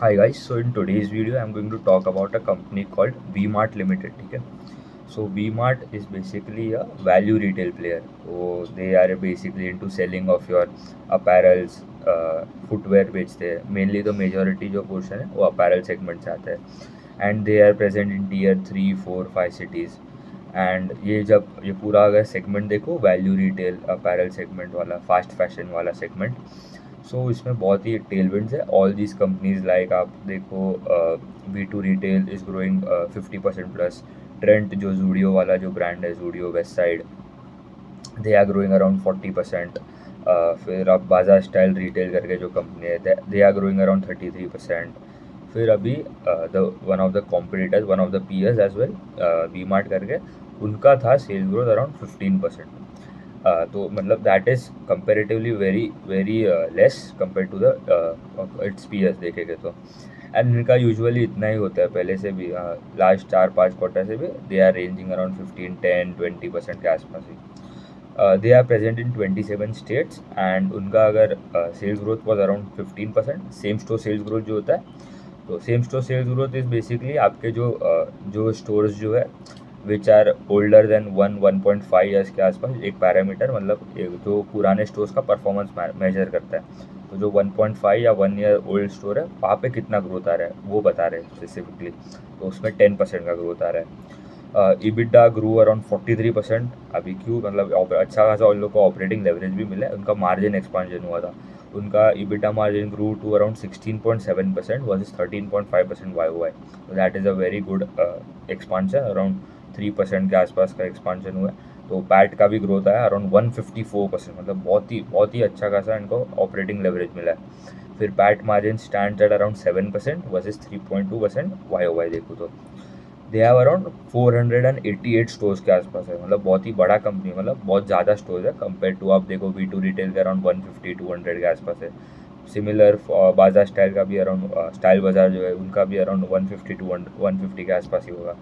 Hi guys, so in today's video I'm going to talk about a company called V-Mart Limited. ठीक है. So V-Mart is basically a value retail player. So they are basically into selling of your apparels, footwear बेचते हैं. Mainly the majority जो portion है वो apparel segment से आता है. And they are present in tier 3, 4, 5 cities. And ये पूरा अगर सेगमेंट देखो, वैल्यू रिटेल अपैरल सेगमेंट वाला, फास्ट फैशन वाला सेगमेंट, सो इसमें बहुत ही टेलविंड्स है. ऑल दीज कंपनीज लाइक आप देखो, V2 retail is growing 50% plus. Trent जो जूडियो वाला जो ब्रांड है, Zudio Westside, they are growing around 40%. फिर आप बाजार स्टाइल रिटेल करके जो कंपनी है, दे आर ग्रोइंग अराउंड 33%. फिर अभी the one of the competitors, one of the peers as well, V Mart करके, उनका था सेल्स ग्रोथ अराउंड 15%. तो मतलब that is comparatively very very less compare to the its peers देखेंगे तो. एंड इनका यूजुअली इतना ही होता है पहले से भी, लास्ट 4-5 क्वार्टर से भी दे आर रेंजिंग अराउंड 15-10-20% के आसपास ही. They are present in 27 states and उनका अगर sales growth was around 15%. Same store sales growth जो होता है, तो same store sales growth is basically आपके जो स्टोर्स जो है which are older than 1.5 years के आसपास, एक पैरामीटर, मतलब जो पुराने स्टोर्स का परफॉर्मेंस मेजर करता है. तो जो 1.5 या 1 ईयर ओल्ड स्टोर है, वहाँ पे कितना ग्रोथ आ रहा है वो बता रहे हैं स्पेसिफिकली. तो उसमें 10% का ग्रोथ आ रहा है. EBITDA ग्रू अराउंड 43%. अभी क्यों, मतलब अच्छा खासा उन लोग को ऑपरेटिंग लेवरेज भी मिला है, उनका मार्जिन एक्सपांजन हुआ था. उनका EBITDA margin grew to around 16.7% versus 13.5% YOY. That is a very good expansion. Around 3% के आसपास का एक्सपांशन हुआ है. तो पैट का भी ग्रोथ आया अराउंड 154%. मतलब बहुत ही अच्छा खासा इनको ऑपरेटिंग लेवरेज मिला है. फिर PAT margin stand at around 7% versus 3.2% YOY देखो तो. दे हैव अराउंड 488 स्टोर्स के आसपास है. मतलब बहुत ही बड़ा कंपनी, मतलब बहुत ज़्यादा स्टोर्स है कंपेयर टू आप देखो V2 रिटेल के अराउंड 150-200 के आसपास है. सिमिलर बाजार स्टाइल का भी अराउंड, स्टाइल बाजार जो है उनका भी अराउंड 150 के आसपास ही होगा.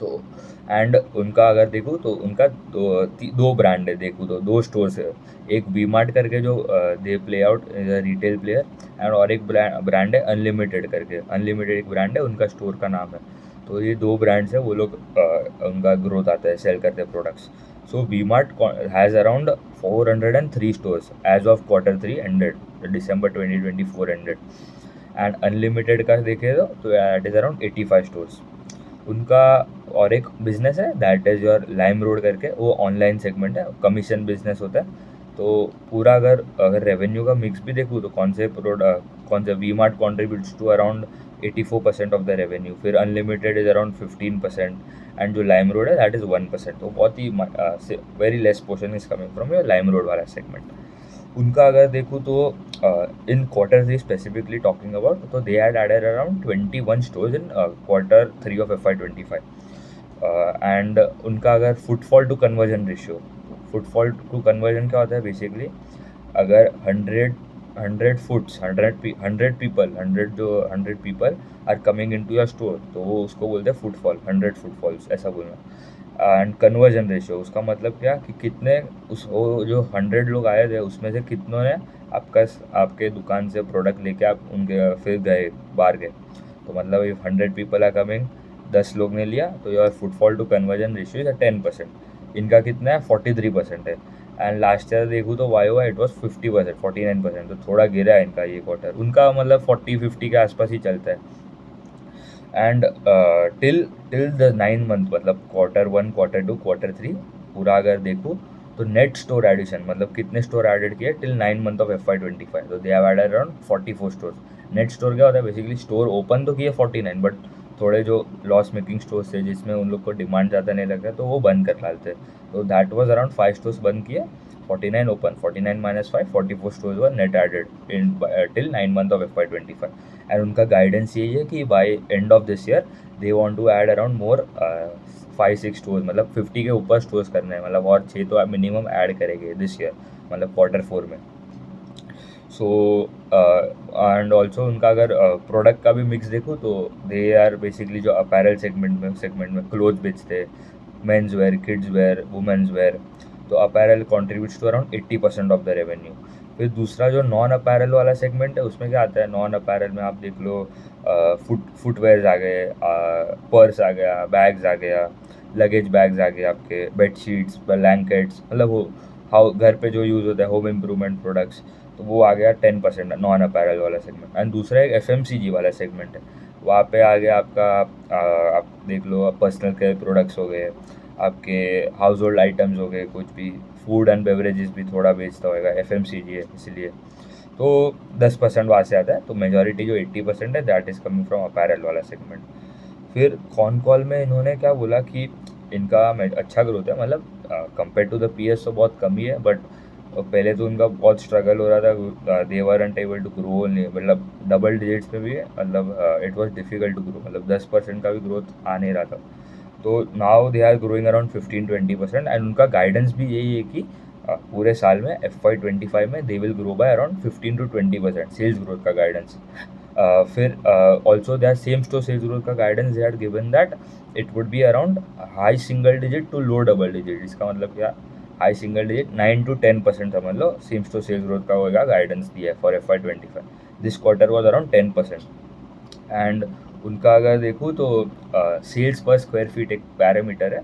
तो एंड उनका अगर देखूँ तो उनका दो ब्रांड है, देखूँ तो दो स्टोर्स है. एक वी मार्ट करके जो they play out retail player, and और एक ब्रांड है अनलिमिटेड करके. अनलिमिटेड एक ब्रांड है, उनका स्टोर का नाम है. तो ये दो ब्रांड्स है, वो लोग उनका ग्रोथ आता है, सेल करते हैं products. So V Mart has around 403 stores as of Q3 ended, December 2024 ended. And unlimited का देखे तो इट इज़ अराउंड 85 स्टोर्स. उनका और एक बिजनेस है that is your Lime road करके, वो ऑनलाइन सेगमेंट है, कमीशन बिजनेस होता है. तो पूरा अगर रेवेन्यू का मिक्स भी देखूँ तो कौन से V Mart contributes to around 84% of the revenue. फिर अनलिमिटेड इज़ अराउंड 15%. एंड जो लाइम रोड है दैट इज़ 1%. तो बहुत ही very less portion is coming from your Lime Road वाला सेगमेंट. उनका अगर देखूँ तो इन Q3 स्पेसिफिकली टॉकिंग अबाउट, तो they had added around 21 stores in Q3 of FY25. And उनका अगर footfall to conversion ratio, footfall to conversion क्या होता है बेसिकली, अगर 100 people are coming in to your store, तो वो उसको बोलते हैं फुटफॉल, 100 फुटफॉल्स ऐसा बोलना. एंड कन्वर्जन रेशियो, उसका मतलब क्या कि कितने वो जो 100 लोग आए थे उसमें से कितनों ने आपके दुकान से प्रोडक्ट लेके आप उनके फिर गए, बाहर गए. तो मतलब इफ 100 पीपल आर कमिंग, 10 लोग ने लिया, तो your footfall to conversion ratio is 10%. इनका कितना है, 43% है. एंड लास्ट ईयर देखूँ तो YOY इट वॉज 50%, 49%. तो थोड़ा गिरा है इनका ये क्वार्टर. उनका मतलब 40-50 के आसपास ही चलता है. एंड टिल द 9 मंथ, मतलब Q1, Q2, Q3 पूरा अगर देखूँ तो नेट स्टोर एडिशन, मतलब कितने स्टोर एडेड किए टिल 9 मंथ ऑफ FY25. तो they have added around 44 stores. Net store क्या होता है बेसिकली, स्टोर ओपन तो किए 49, बट थोड़े जो लॉस मेकिंग स्टोर्स थे जिसमें उन लोग को डिमांड ज़्यादा नहीं लगता तो वो बंद कर डालते. तो दैट वाज अराउंड 5 स्टोर्स बंद किए, 49 open, 49 minus 5, 44 stores were net added in till 9 month of FY25. And उनका गाइडेंस यही है कि by end of this year they want to add around more 5-6 stores, मतलब 50 के ऊपर स्टोर्स करने हैं, मतलब और 6 तो मिनिमम ऐड करेंगे दिस ईयर, मतलब Q4 में. सो एंड ऑल्सो उनका अगर प्रोडक्ट का भी मिक्स देखूँ तो दे आर बेसिकली जो अपैरल सेगमेंट में क्लोथ बेचते हैं, men's wear, kids wear, women's wear. तो apparel contributes to around 80% of the revenue. फिर दूसरा जो नॉन अपैरल वाला सेगमेंट है उसमें क्या आता है, नॉन अपैरल में आप देख लो फुटवेयर्स आ गए, पर्स आ गया, बैग्स आ गया, लगेज बैग्स आ गए, आपके बेडशीट्स, ब्लैंकेट्स, मतलब वो हाउ घर पे जो यूज़ होता है, होम इम्प्रूवमेंट प्रोडक्ट्स, तो वो आ गया 10% नॉन अपैरल वाला सेगमेंट। एंड दूसरा एक FMCG वाला सेगमेंट है, वहाँ पे आ गया आपका आप देख लो पर्सनल केयर प्रोडक्ट्स हो गए, आपके हाउस होल्ड आइटम्स हो गए, कुछ भी फूड एंड बेवरेजेस भी थोड़ा बेचता होगा, FMCG है इसलिए। तो 10% वहाँ से आता है, तो मेजॉरिटी जो 80% है that is coming from apparel वाला सेगमेंट। फिर कॉन कॉल में इन्होंने क्या बोला कि इनका अच्छा ग्रोथ है, मतलब कंपेयर टू द पीएस तो बहुत कम ही है, बट पहले तो उनका बहुत स्ट्रगल हो रहा था, they weren't able to grow, मतलब डबल डिजिट्स में भी है, मतलब it was difficult to grow, मतलब 10% का भी ग्रोथ आ नहीं रहा था। तो now they are growing around 15-20%, and उनका गाइडेंस भी यही है कि पूरे साल में FY25 में they will grow by around 15-20% sales growth का गाइडेंस। फिर also their same store sales growth का guidance they had given that it would be around high single digit to low double digit. इसका मतलब क्या, high single digit 9 to 10% समझ लो same store sales growth का होगा, guidance दिया है for FY25। This quarter was around 10%। And उनका अगर देखूँ तो सेल्स पर स्क्वायर फीट एक पैरामीटर है।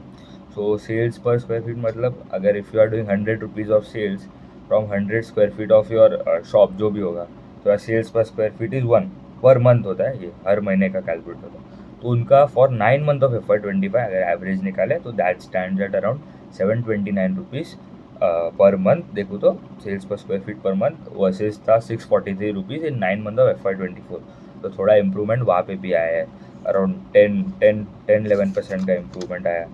So sales per square feet मतलब अगर if you are doing 100 rupees of sales from 100 square feet of your shop जो भी होगा, तो sales per square feet is 1 per month होता है, ये हर महीने का कैलकुलेट होता है। तो उनका फॉर 9 मंथ ऑफ FY25 अगर एवरेज निकाले तो that stand at around 729 rupees per month. देखो तो sales per square feet per month versus था 643 rupees in 9 month of FY24। तो थोड़ा इम्प्रूवमेंट वहाँ पे भी आया है, अराउंड 10-11% का इम्प्रूवमेंट आया है।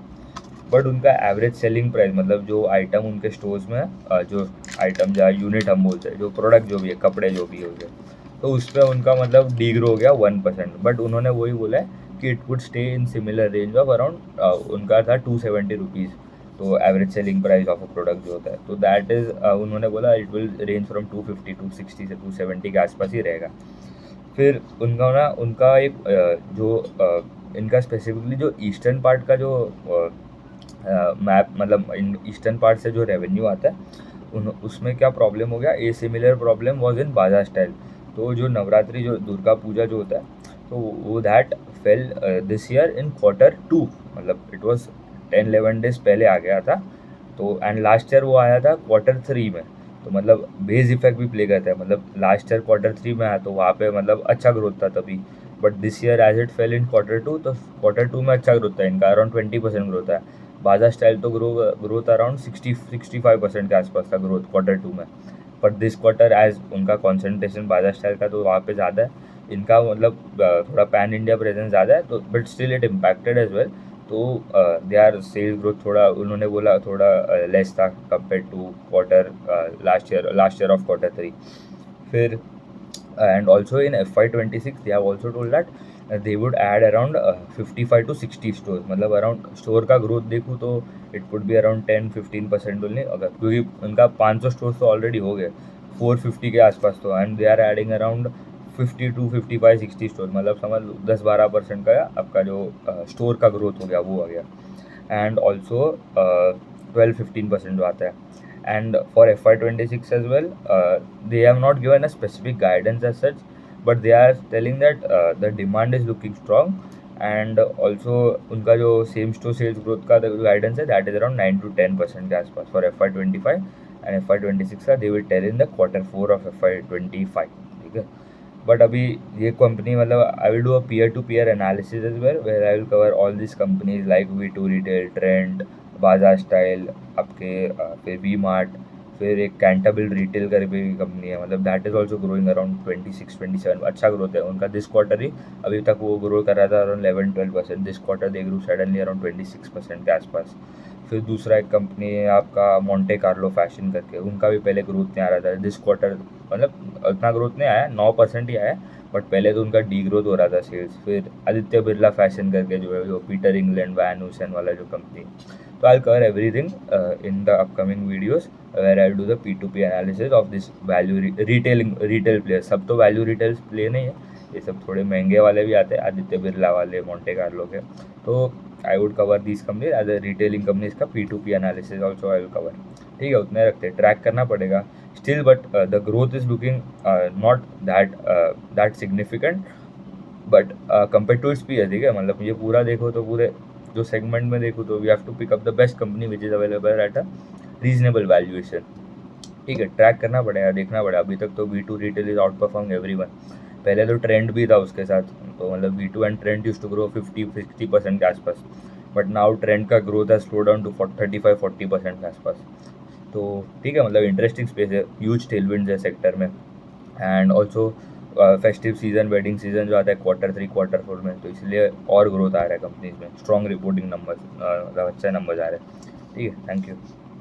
बट उनका एवरेज सेलिंग प्राइस, मतलब जो आइटम उनके स्टोर्स में जो आइटम जहाँ यूनिट हम बोलते हैं, जो प्रोडक्ट जो भी है, कपड़े जो भी हो गए, तो उस पर उनका मतलब डीग्रो हो गया 1%। बट उन्होंने वही बोला है कि it would stay in similar range of around, उनका था 270 रुपीज़, तो average selling price of a product जो होता है, तो दैट इज़ उन्होंने बोला इट विल रेंज फ्रॉम 250, 260 से 270 के आसपास ही रहेगा। फिर उनका ना उनका एक जो इनका स्पेसिफिकली जो ईस्टर्न पार्ट का जो मैप, मतलब ईस्टर्न पार्ट से जो रेवेन्यू आता है उसमें क्या प्रॉब्लम हो गया, a similar problem was in बाजार स्टाइल। तो जो नवरात्रि, जो दुर्गा पूजा जो होता है, तो वो that fell this year in Q2, मतलब इट वॉज 10-11 डेज पहले आ गया था। तो एंड लास्ट ईयर वो आया था Q3 में, तो मतलब बेस इफेक्ट भी प्ले करता है, मतलब लास्ट ईयर Q3 में आया तो वहाँ पे मतलब अच्छा ग्रोथ था तभी। But this year as it fell in Q2, तो Q2 में अच्छा ग्रोथ था इनका, अराउंड 20% ग्रोथ है। बाजार स्टाइल तो ग्रोथ अराउंड 60-65% के आसपास था ग्रोथ Q2 में। बट दिस क्वार्टर एज उनका कॉन्सेंट्रेशन बाजार स्टाइल का तो वहाँ पे ज़्यादा है, इनका मतलब थोड़ा पैन इंडिया प्रेजेंस ज़्यादा है, तो but still it impacted as well. तो दे आर सेल्स ग्रोथ थोड़ा उन्होंने बोला थोड़ा लेस था compare to quarter last year of Q3। फिर and also in FY26 they have also told that they would add around 55 to 60 stores, मतलब around store का growth देखूँ तो it would be around 10-15% only, अगर क्योंकि उनका 500 stores तो already हो गए 450 के आसपास, तो and they are adding around 50 to 55-60 store, मतलब समझ लो 10-12% का आपका जो स्टोर का ग्रोथ हो गया वो आ गया। एंड ऑल्सो 12-15% जो आता है। And for FY26 as well, they have not given a specific guidance as such, but they are telling that the demand is looking strong, and also उनका जो सेम स्टोर सेल्स ग्रोथ का guidance है that is around 9 to 10% के आसपास for FY25, and FY26 का they will tell in the Q4 of FY25, ठीक है। But अभी ये कंपनी, मतलब I will do a peer to peer analysis as where I will cover all this companies like V2 retail, Trent, Baazar Style, आपके फिर we mart, फिर एक Cantabil retail करके भी कंपनी है, मतलब that is also growing around 26-27, अच्छा ग्रोथ है उनका। दिस क्वार्टर ही अभी तक वो ग्रो कर रहा था around 11-12%, this quarter they grow suddenly around 26% के आसपास। फिर दूसरा एक कंपनी है आपका मोंटे कार्लो फैशन करके, उनका भी पहले ग्रोथ नहीं आ रहा था, दिस क्वार्टर मतलब उतना ग्रोथ नहीं आया, 9% ही आया, बट पहले तो उनका डी ग्रोथ हो रहा था सेल्स। फिर आदित्य बिरला फैशन करके जो है, जो पीटर इंग्लैंड, वैन हुसैन वाला जो कंपनी। तो I cover everything in the upcoming videos where I do the P2P analysis of this value retail player. सब तो वैल्यू रिटेल प्ले नहीं है, ये सब थोड़े महंगे वाले भी आते हैं, आदित्य बिरला वाले, मोंटे कार्लो के। तो I would cover this company as a retailing companies का P2P analysis also I will cover, ठीक है। उतने रखते हैं, ट्रैक करना पड़ेगा still, but the growth is looking not that significant, but compare to its पी है, ठीक है, मतलब ये पूरा देखो तो पूरे जो सेगमेंट में देखो तो we have to pick up the best company which is available at a reasonable valuation, ठीक है, ट्रैक करना पड़ेगा, देखना पड़ेगा। अभी तक तो V2 retail is out perform everyone. पहले तो ट्रेंड भी था उसके साथ, तो मतलब V2 and Trent used to grow 50-60% के आसपास, बट नाउ ट्रेंड का ग्रोथ है स्लो डाउन टू 35-40% के आसपास। तो ठीक है, मतलब इंटरेस्टिंग स्पेस है, ह्यूज टेलविंड्स है सेक्टर में, and also festive season, wedding season जो आता है Q3 Q4 में, तो इसलिए और ग्रोथ आ रहा है कंपनीज में, स्ट्रॉन्ग रिपोर्टिंग नंबर, अच्छा नंबर आ रहे हैं, ठीक है, थैंक यू।